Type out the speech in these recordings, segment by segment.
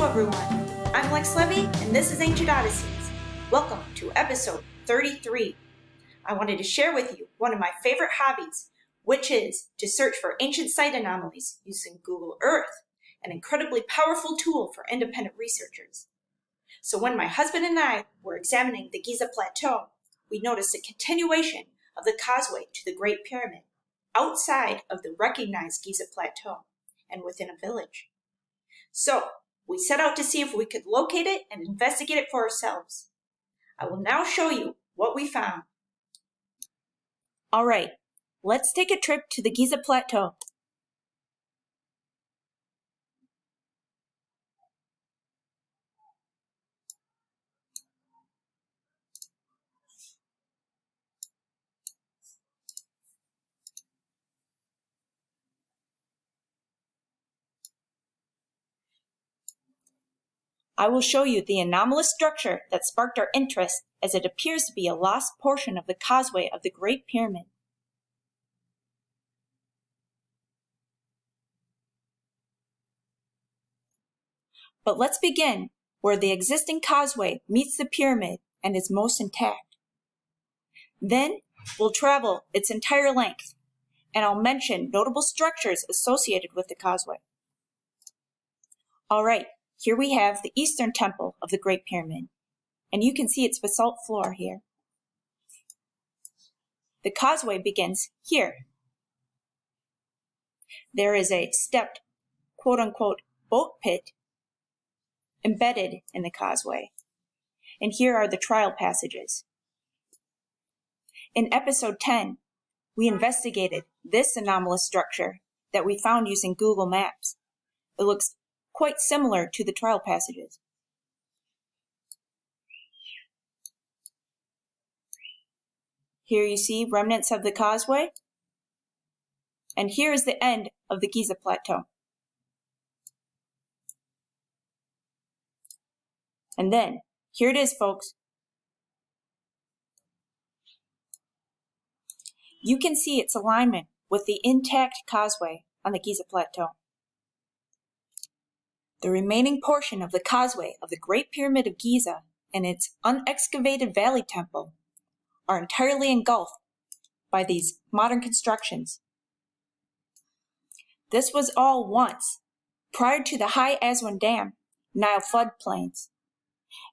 everyone, I'm Lex Levy and this is Ancient Odysseys. Welcome to episode 33. I wanted to share with you one of my favorite hobbies, which is to search for ancient site anomalies using Google Earth, an incredibly powerful tool for independent researchers. So when my husband and I were examining the Giza Plateau, we noticed a continuation of the Causeway to the Great Pyramid outside of the recognized Giza Plateau and within a village. So we set out to see if we could locate it and investigate it for ourselves. I will now show you what we found. All right, let's take a trip to the Giza Plateau. I will show you the anomalous structure that sparked our interest, as it appears to be a lost portion of the Causeway of the Great Pyramid. But let's begin where the existing causeway meets the pyramid and is most intact. Then we'll travel its entire length, and I'll mention notable structures associated with the causeway. All right. Here we have the eastern temple of the Great Pyramid, and you can see its basalt floor here. The causeway begins here. There is a stepped, quote-unquote, boat pit embedded in the causeway, and here are the trial passages. In episode 10, we investigated this anomalous structure that we found using Google Maps. It looks quite similar to the trial passages. Here you see remnants of the causeway, and here is the end of the Giza Plateau. And then, here it is, folks. You can see its alignment with the intact causeway on the Giza Plateau. The remaining portion of the causeway of the Great Pyramid of Giza and its unexcavated valley temple are entirely engulfed by these modern constructions. This was all once prior to the High Aswan Dam, Nile floodplains,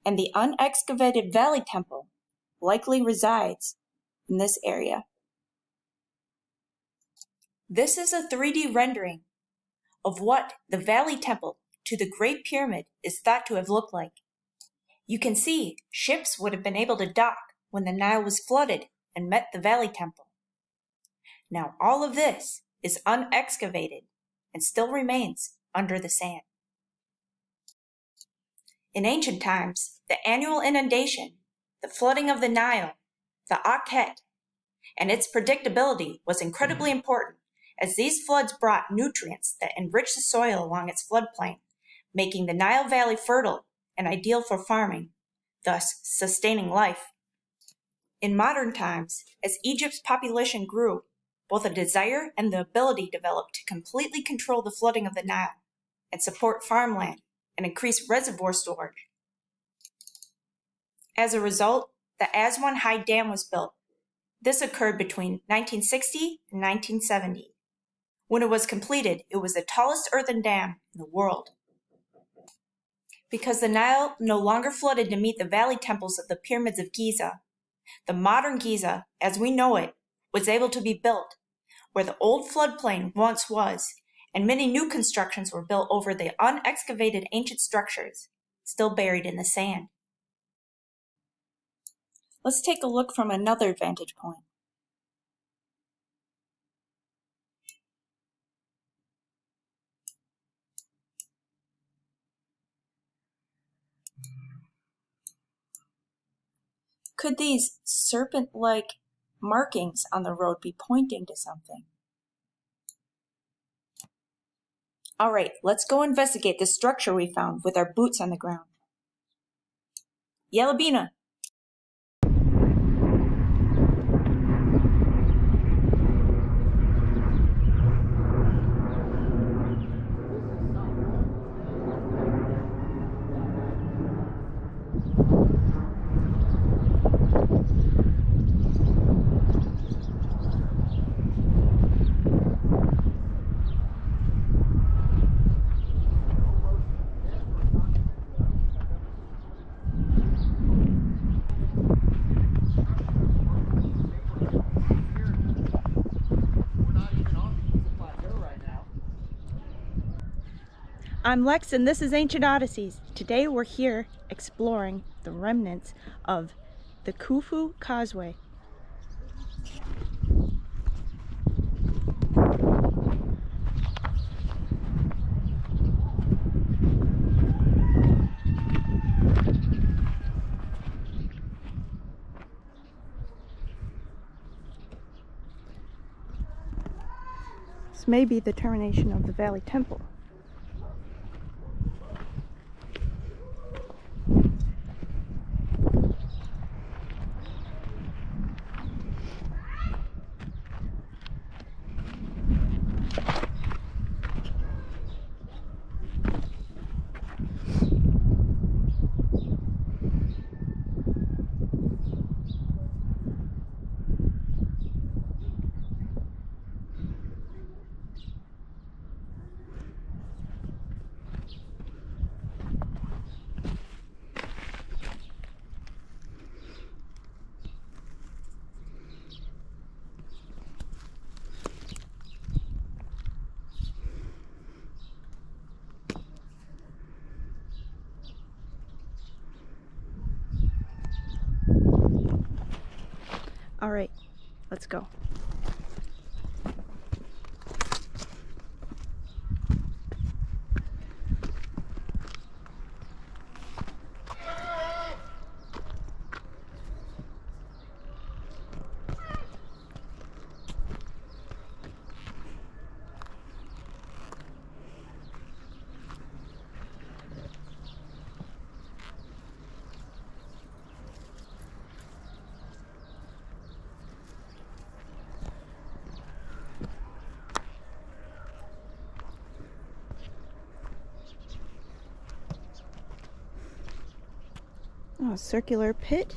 and the unexcavated valley temple likely resides in this area. This is a 3D rendering of what the valley temple to the Great Pyramid is thought to have looked like. You can see ships would have been able to dock when the Nile was flooded and met the Valley Temple. Now all of this is unexcavated and still remains under the sand. In ancient times, the annual inundation, the flooding of the Nile, the archaeo, and its predictability was incredibly important, as these floods brought nutrients that enriched the soil along its floodplain, making the Nile Valley fertile and ideal for farming, thus sustaining life. In modern times, as Egypt's population grew, both a desire and the ability developed to completely control the flooding of the Nile and support farmland and increase reservoir storage. As a result, the Aswan High Dam was built. This occurred between 1960 and 1970. When it was completed, it was the tallest earthen dam in the world. Because the Nile no longer flooded to meet the valley temples of the pyramids of Giza, the modern Giza, as we know it, was able to be built where the old floodplain once was, and many new constructions were built over the unexcavated ancient structures, still buried in the sand. Let's take a look from another vantage point. Could these serpent-like markings on the road be pointing to something? All right, let's go investigate the structure we found with our boots on the ground. Yalabina. I'm Lex and this is Ancient Odysseys. Today we're here exploring the remnants of the Khufu Causeway. This may be the termination of the Valley Temple. All right, let's go. Oh, circular pit.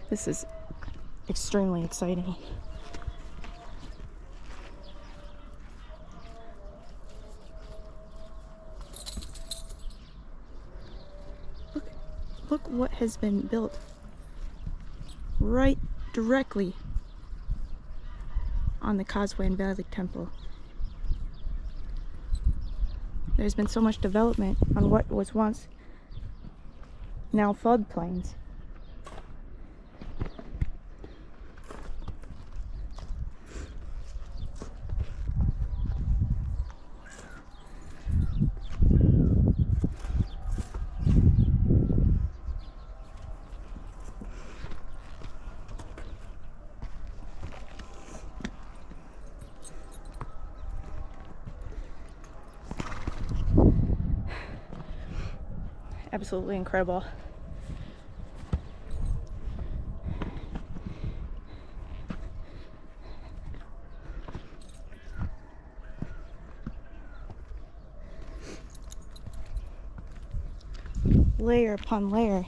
This is extremely exciting. Look what has been built right directly on the Causeway and Valley Temple. There's been so much development on what was once now floodplains. Absolutely incredible. Layer upon layer.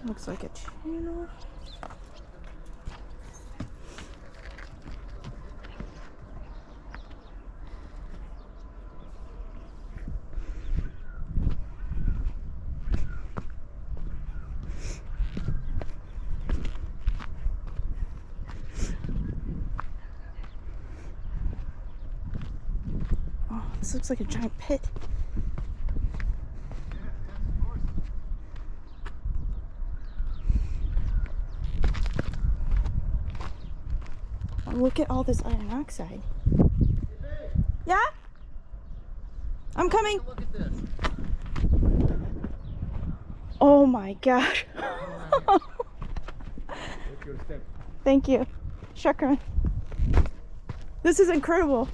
Looks like a channel. Oh, this looks like a giant pit. Look at all this iron oxide. Yeah? I'm coming. Look at this. Oh my gosh. Take your step. Thank you. Shukran. This is incredible.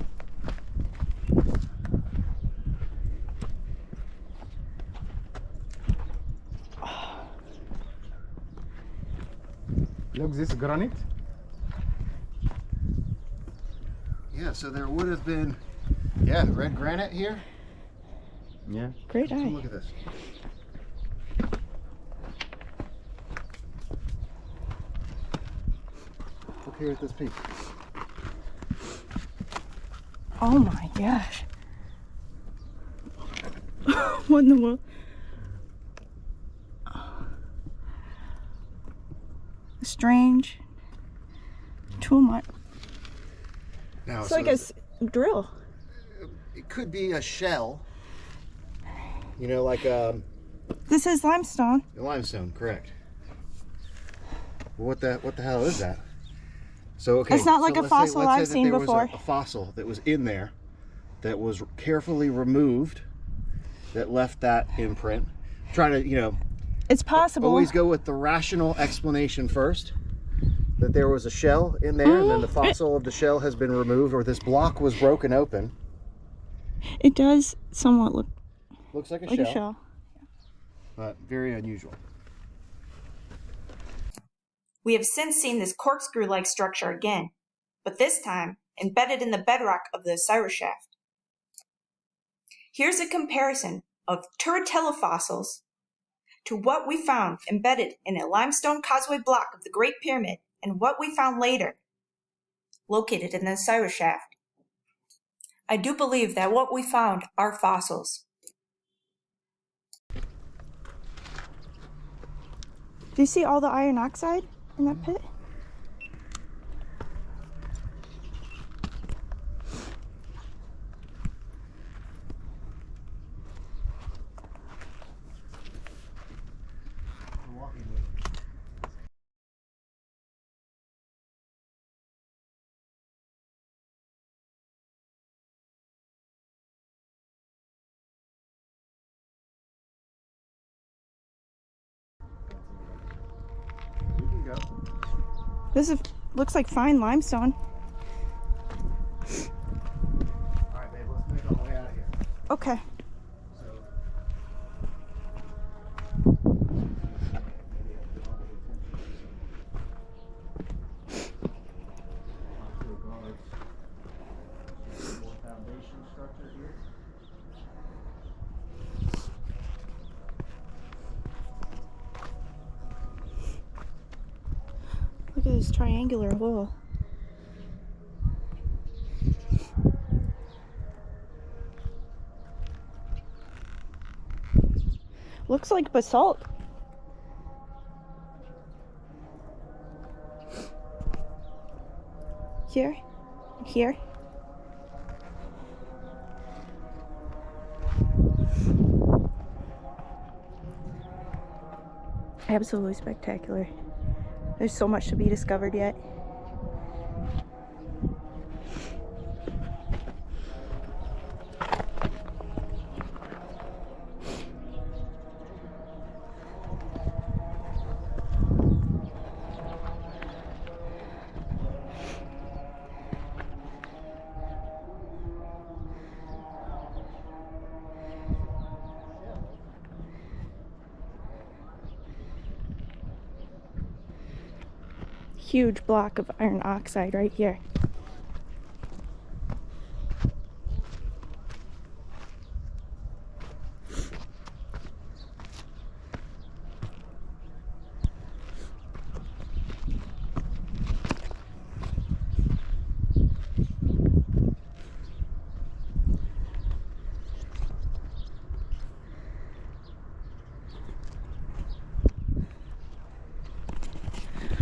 Look, this granite. Yeah, so there would have been, yeah, red granite here. Yeah. Great eye. Look at this. Look here at this peak. Oh my gosh. What in the world? Strange. Too much. Now, It's so like a drill. it could be a shell. You know, like This is limestone. limestone, correct. What the hell is that? So okay, It's not like a let's fossil let's I've that seen there before. was a fossil that was in there that was carefully removed that left that imprint. Trying to, you know, It's possible. always go with the rational explanation first. That there was a shell in there, and then the fossil of the shell has been removed, or this block was broken open. It does somewhat look Looks like a like shell, a shell. but very unusual. We have since seen this corkscrew-like structure again, but this time embedded in the bedrock of the Osiris shaft. Here's a comparison of Turritella fossils to what we found embedded in a limestone causeway block of the Great Pyramid and what we found later, located in the Osiris shaft. I do believe that what we found are fossils. Do you see all the iron oxide in that pit? Go. This looks like fine limestone. All right, babe, let's make our way out of here. Okay. Foundation structure here. Look at this triangular hole. Looks like basalt. Here, here. Absolutely spectacular. There's so much to be discovered yet. Huge block of iron oxide right here.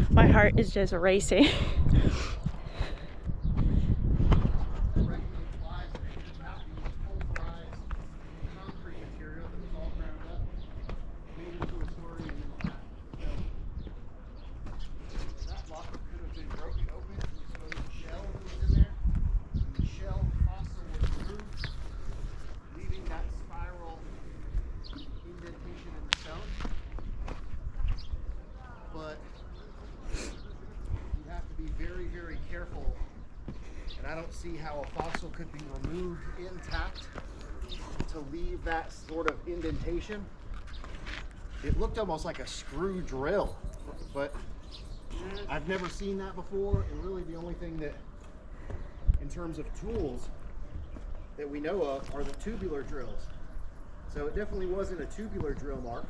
My heart is just racing. And I don't see how a fossil could be removed intact to leave that sort of indentation. It looked almost like a screw drill, but I've never seen that before. And really the only thing that, in terms of tools, that we know of are the tubular drills. So it definitely wasn't a tubular drill mark.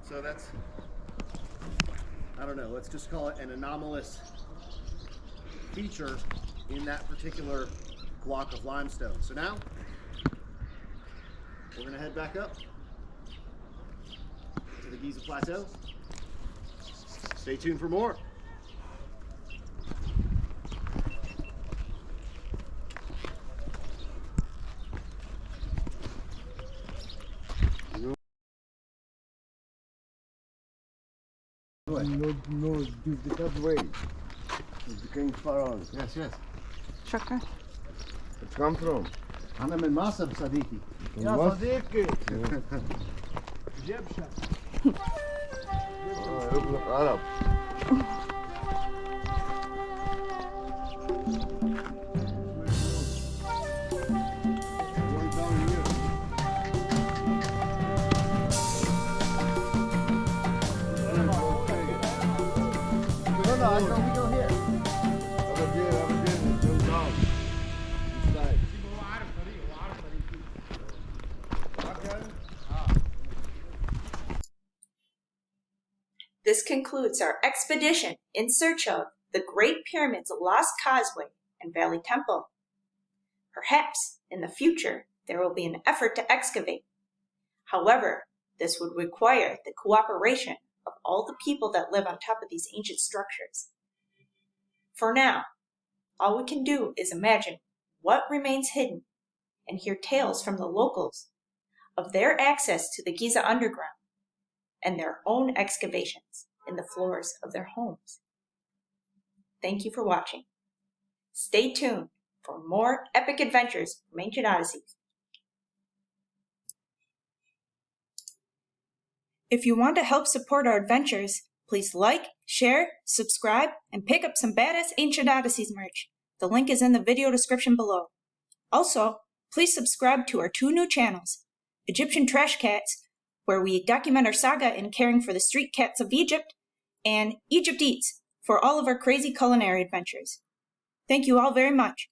So that's, I don't know, let's just call it an anomalous feature in that particular block of limestone. So now we're going to head back up to the Giza Plateau. Stay tuned for more. No, the Causeway. It became Pharaoh. Yes, yes. شكرا. It's come from. أنا من مصر صديقي. يا صديقي. Egyptian. ابن عرب. No, I know we go here. This concludes our expedition in search of the Great Pyramids of Lost Causeway and Valley Temple. Perhaps in the future there will be an effort to excavate. However, this would require the cooperation of all the people that live on top of these ancient structures. For now, all we can do is imagine what remains hidden and hear tales from the locals of their access to the Giza underground and their own excavations in the floors of their homes. Thank you for watching. Stay tuned for more epic adventures from Ancient Odysseys. If you want to help support our adventures, please like, share, subscribe, and pick up some badass Ancient Odysseys merch. The link is in the video description below. Also, please subscribe to our 2 new channels, Egyptian Trash Cats, where we document our saga in caring for the street cats of Egypt, and Egypt Eats, for all of our crazy culinary adventures. Thank you all very much.